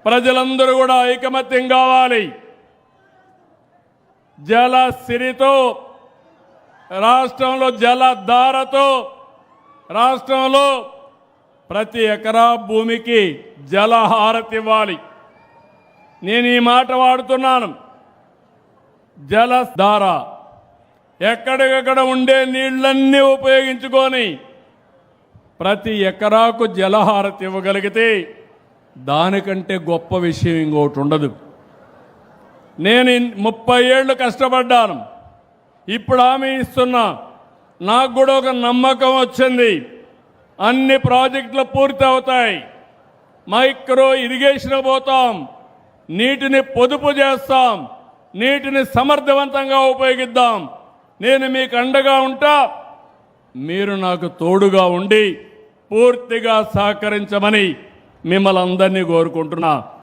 ప్రజలందరూ కూడా ఐకమత్యం కావాలి. జల సిరితో రాష్ట్రంలో జలధారతో రాష్ట్రంలో ప్రతి ఎకరా భూమికి జలహారతి ఇవ్వాలి. నేను ఈ మాట వాడుతున్నాను. జలధార ఎక్కడికక్కడ ఉండే నీళ్లన్నీ ఉపయోగించుకొని ప్రతి ఎకరాకు జలహారతి ఇవ్వగలిగితే దానికంటే గొప్ప విషయం ఇంకోటి ఉండదు. నేను 30 ఏళ్ళు కష్టపడ్డాను. ఇప్పుడు హామీ ఇస్తున్నా. నాకు కూడా ఒక నమ్మకం వచ్చింది. అన్ని ప్రాజెక్టులు పూర్తి అవుతాయి. మైక్రో ఇరిగేషన్ పోతాం, నీటిని పొదుపు చేస్తాం, నీటిని సమర్థవంతంగా ఉపయోగిద్దాం. నేను మీకు అండగా ఉంటా. మీరు నాకు తోడుగా ఉండి పూర్తిగా సహకరించమని మిమ్మల్ని అందరినీ కోరుకుంటున్నా.